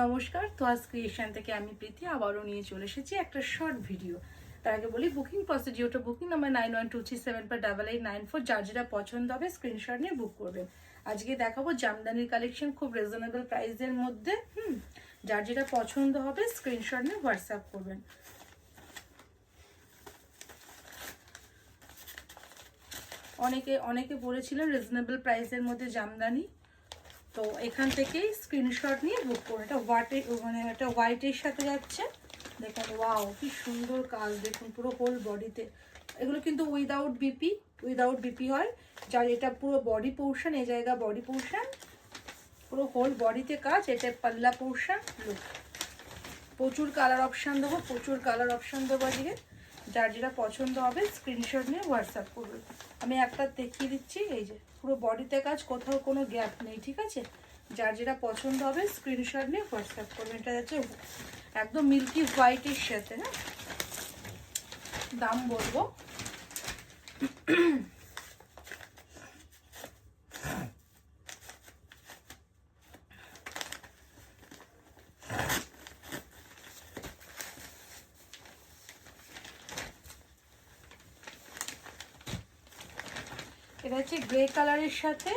নমস্কার, তোয়াজ ক্রিয়েশন থেকে আমি প্রীতি আবারও নিয়ে চলে এসেছি একটা শর্ট ভিডিও। তার আগে বলি বুকিং প্রসিডিওরটা বুকিং নাম্বার 9123748894, যার যেটা পছন্দ হবে স্ক্রিনশট নিয়ে বুক করবেন। আজকে দেখাবো জামদানির কালেকশন খুব রিজনেবল প্রাইসের মধ্যে। যার যেটা পছন্দ হবে স্ক্রিনশট নিয়ে হোয়াটসঅ্যাপ করবেন। অনেকে বলেছিলেন রিজনেবল প্রাইসের মধ্যে জামদানি, তো এখান থেকেই স্ক্রিনশট নিয়ে বুক করুন। এটা এটা হোয়াইটের সাথে যাচ্ছে, দেখুন ওয়াও কি সুন্দর কাজ, দেখুন পুরো হোল বডিতে। এগুলো কিন্তু উইদাউট বিপি হয়, যার এটা পুরো বডি পোর্শন, এই জায়গা বডি পোর্শন, পুরো হোল বডিতে কাজ। এটা পাল্লা পোর্শন। লুক, প্রচুর কালার অপশান দেবো আজকে। যার যেটা পছন্দ হবে স্ক্রিনশট নিয়ে হোয়াটসঅ্যাপ করবে। আমি একটা দেখিয়ে দিচ্ছি, এই যে পুরো বডিতে কাজ, কোথাও কোনো গ্যাপ নেই, ঠিক আছে। যার যেটা পছন্দ হবে স্ক্রিনশট নিয়ে হোয়াটসঅ্যাপ করবে। এটা যাচ্ছে একদম মিল্কি হোয়াইটের সাথে। হ্যাঁ, দাম বলবো এটা হচ্ছে গ্রে কালারের সাথে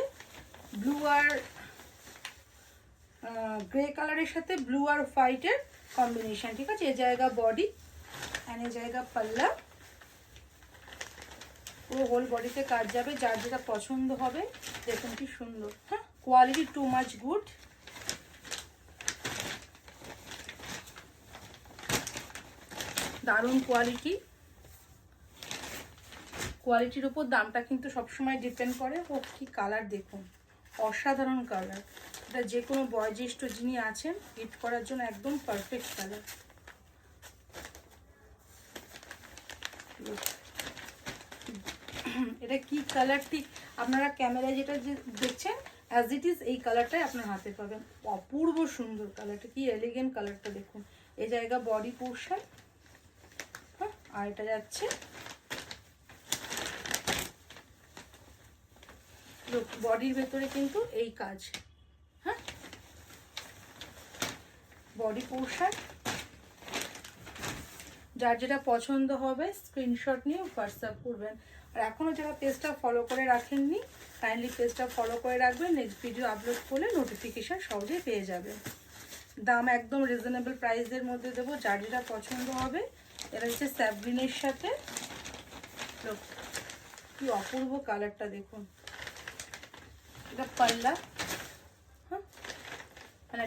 ব্লু আর হোয়াইটের কম্বিনেশন, ঠিক আছে। এই জায়গা বডি এন্ড এই জায়গা পাল্লা, পুরো হোল বডিতে কাজ যাবে। যার যেটা পছন্দ হবে দেখুন কি সুন্দর। হ্যাঁ, কোয়ালিটি টু মাচ গুড। দারুণ কোয়ালিটির উপর দামটা কিন্তু সবসময় ডিপেন্ড করে। ও কি কালার দেখুন, অসাধারণ কালার। এটা যে কোনো বয়োজ্যেষ্ঠ যিনি আছেন গিফট করার জন্য একদম পারফেক্ট কালার। এটা কি কালার ঠিক আপনারা ক্যামেরায় যেটা দেখছেন অ্যাজ ইট ইজ এই কালারটাই আপনার হাতে পাবেন। অপূর্ব সুন্দর কালারটা, কি এলিগেন্ট কালারটা দেখুন। এই জায়গা বডি পোর্শন। হ্যাঁ, আর এটা যাচ্ছে বডির ভেতরে কিন্তু এই কাজ। হ্যাঁ, বডি পোর্শন। যার যেটা পছন্দ হবে স্ক্রিনশট নিয়ে হোয়াটসঅ্যাপ করবেন। আর এখনও যারা পেজটা ফলো করে রাখেননি কাইন্ডলি পেজটা ফলো করে রাখবেন। নেক্সট ভিডিও আপলোড করলে নোটিফিকেশান সহজেই পেয়ে যাবেন। দাম একদম রিজনেবল প্রাইসের মধ্যে দেবো। যার যেটা পছন্দ হবে। এটা হচ্ছে স্যাবগ্রিনের সাথে, কি অপূর্ব কালারটা দেখুন। এটা পাল্লা। হ্যাঁ, মানে